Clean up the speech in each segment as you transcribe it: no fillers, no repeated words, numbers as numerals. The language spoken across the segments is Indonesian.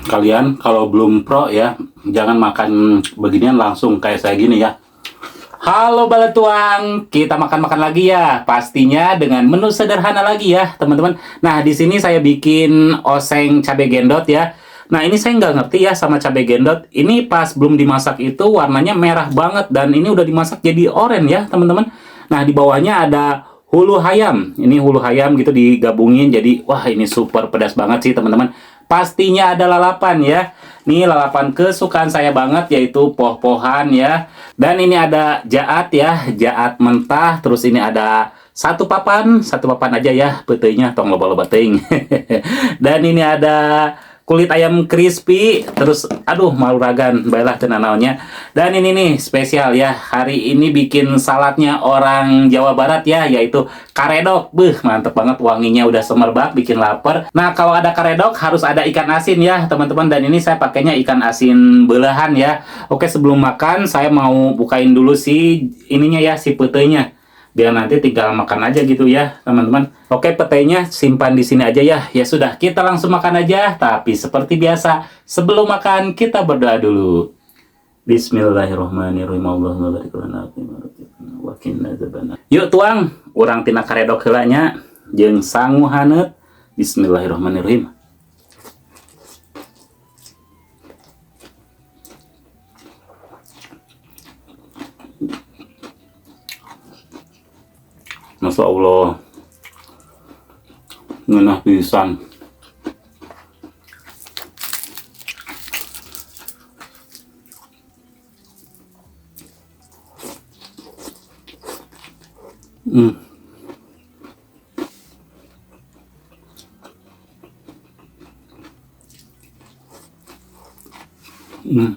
Kalian kalau belum pro ya, jangan makan beginian langsung kayak saya gini ya. Halo Baletuang, kita makan-makan lagi ya. Pastinya dengan menu sederhana lagi ya, teman-teman. Nah, di sini saya bikin oseng cabai gendot ya. Nah, ini saya nggak ngerti ya sama cabai gendot. Ini pas belum dimasak itu warnanya merah banget dan ini udah dimasak jadi oranye ya, teman-teman. Nah, di bawahnya ada hulu hayam. Ini hulu hayam gitu digabungin jadi wah ini super pedas banget sih, teman-teman. Pastinya ada lalapan ya. Ini lalapan kesukaan saya banget yaitu poh-pohan ya. Dan ini ada jaat ya, jaat mentah. Terus ini ada satu papan aja ya, betenya tong loba-loba teuing. Dan ini ada kulit ayam crispy, terus aduh maluragan, baiklah tenanaonnya. Dan ini nih spesial ya, hari ini bikin saladnya orang Jawa Barat ya, yaitu karedok. Beuh, mantep banget, wanginya udah semerbak, bikin lapar. Nah, kalau ada karedok harus ada ikan asin ya, teman-teman. Dan ini saya pakainya ikan asin belahan ya. Oke, sebelum makan saya mau bukain dulu si ininya ya, si petenya. Biar nanti tinggal makan aja gitu ya, teman-teman. Oke, petenya simpan di sini aja ya. Ya sudah, kita langsung makan aja. Tapi seperti biasa, sebelum makan kita berdoa dulu. Bismillahirrahmanirrahim. Allahumma barik lana fi ma razaqtana wa qina adzabannar. Yuk tuang, urang tina karedok heula nya jeung sangu haneut. Bismillahirrahmanirrahim. Masya Allah, ngeunah pisan. Hmm. Hmm.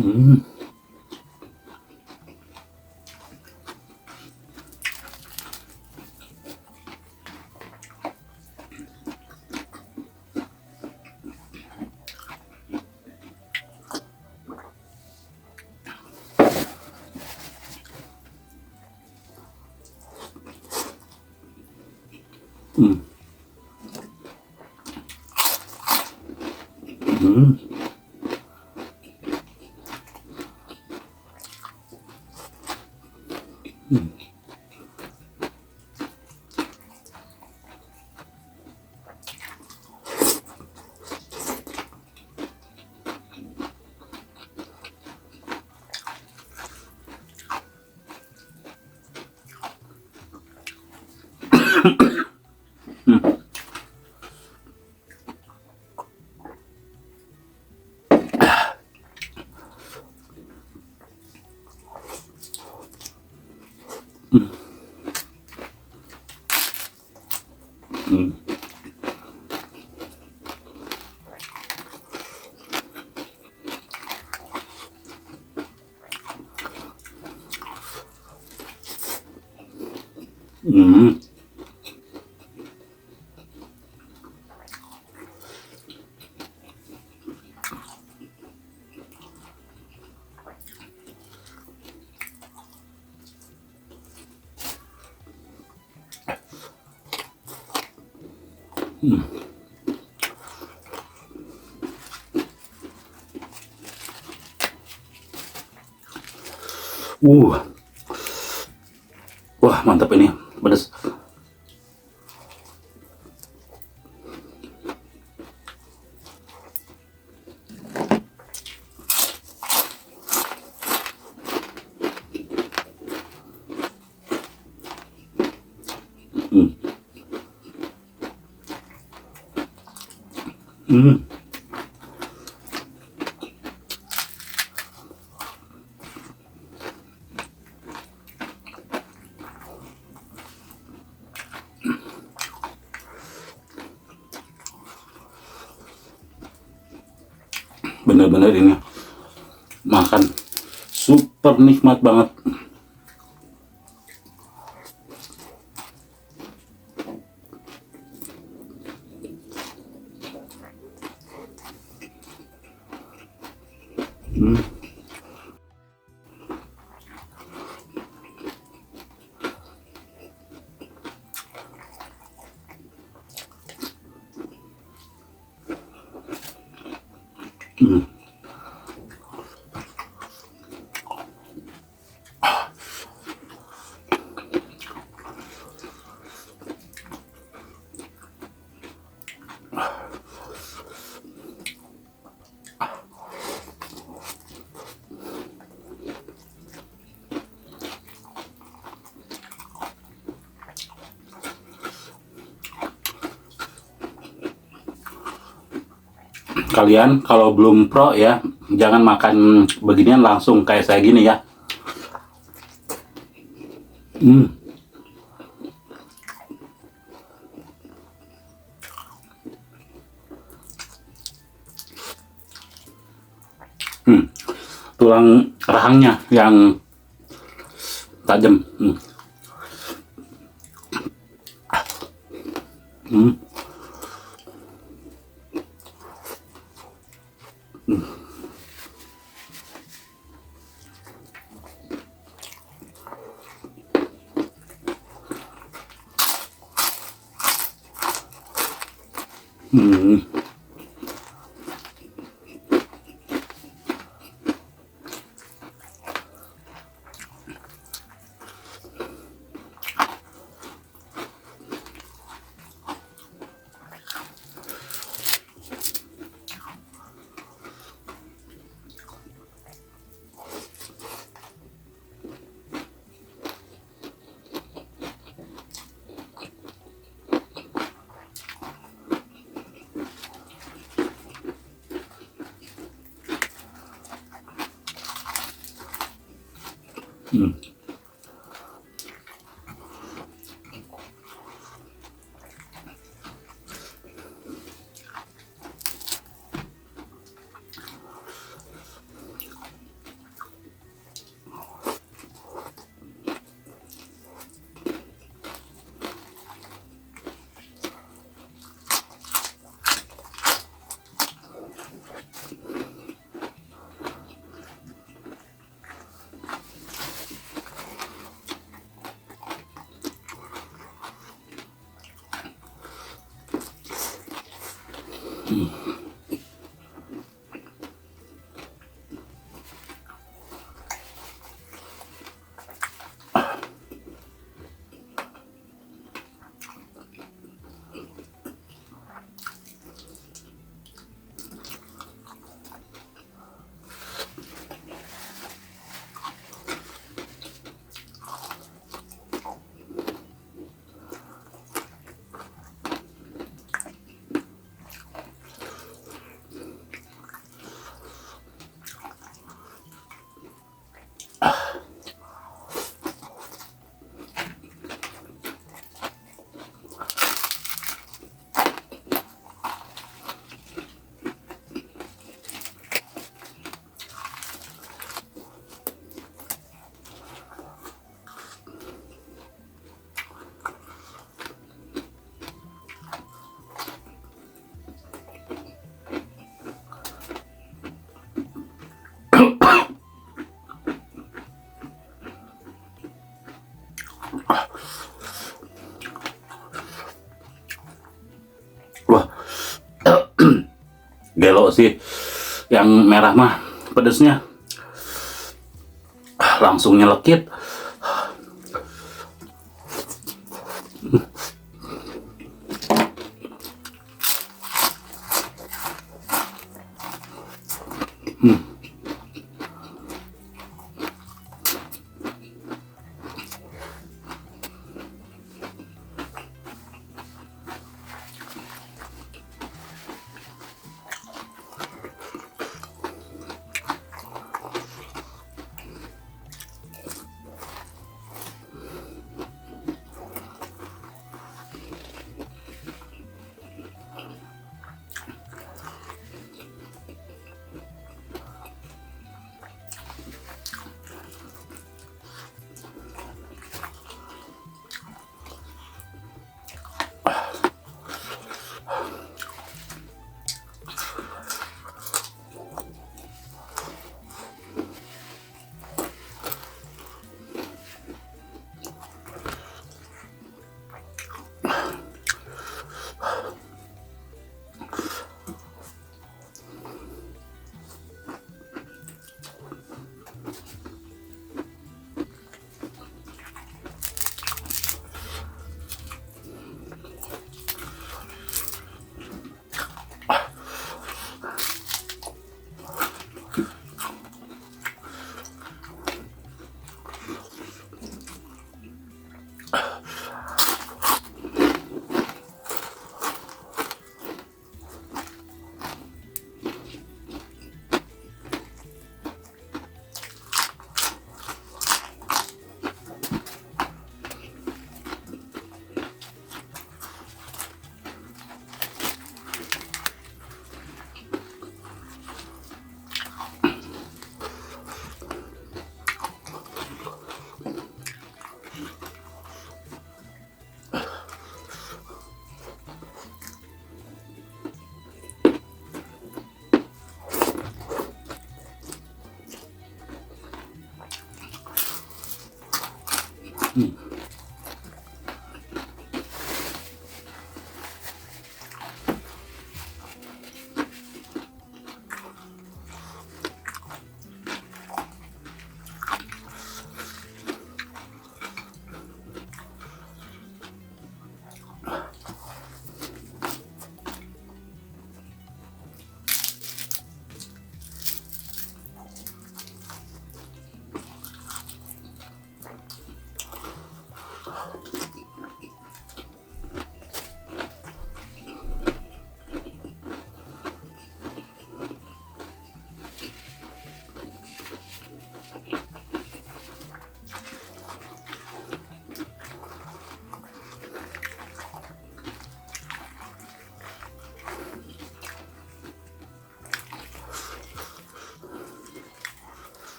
Hmm. Hmm. Hmm. Hmm. Hmm. Hmm. Uh, wah mantap ini, pedas. Hmm. Hmm. Bener-bener ini makan super nikmat banget. Hmm. Hmm. Kalian kalau belum pro ya, jangan makan beginian langsung kayak saya gini ya. Hmm. Hmm. Tulang rahangnya yang tajam. Hmm. Hmm. Hmm. Hmm. Wah, gelo sih. Yang merah mah pedesnya langsung nyelekit.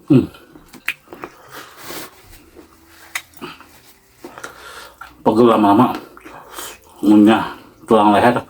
Hmm, pegel lama-lama. Ngunyah tulang leher.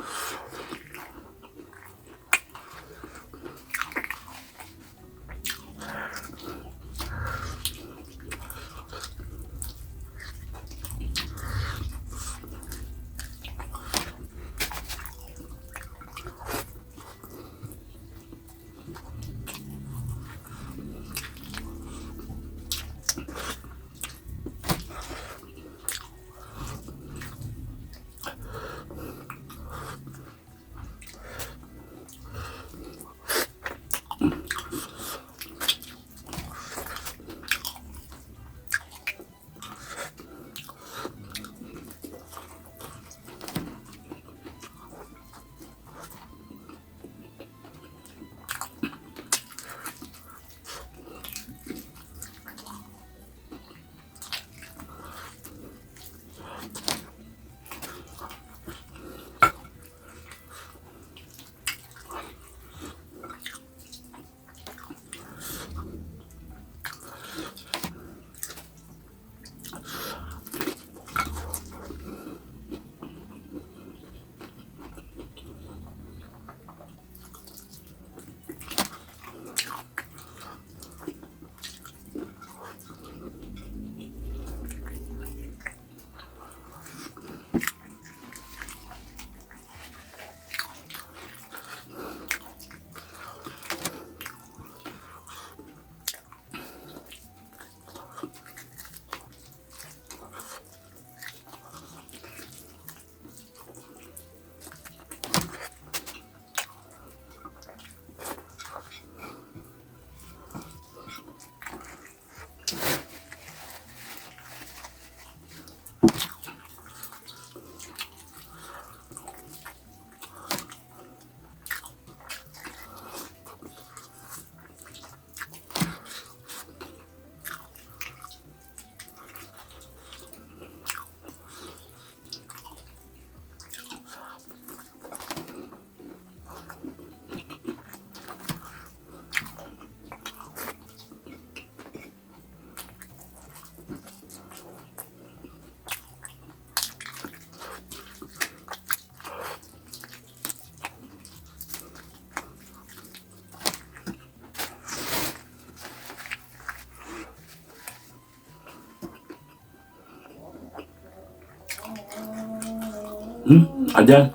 Aja.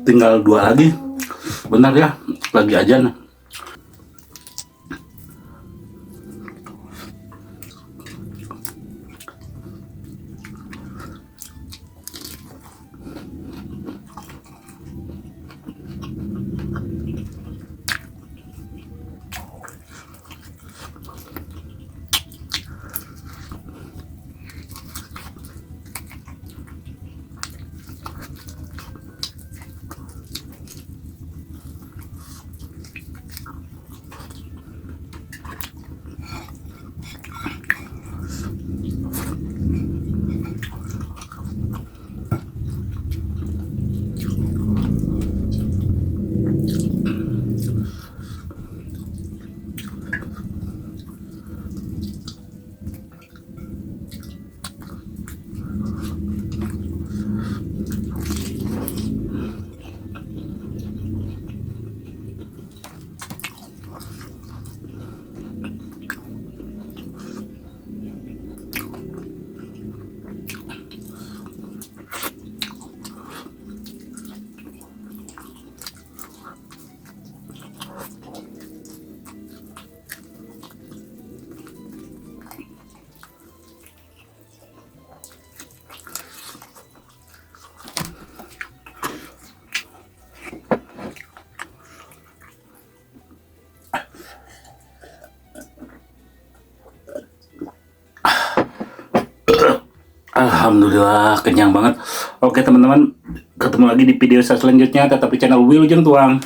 Tinggal 2 lagi. Bentar ya, lagi ajan. Alhamdulillah, kenyang banget. Oke teman-teman, ketemu lagi di video saya selanjutnya. Tetap di channel Wilujeng Tuang.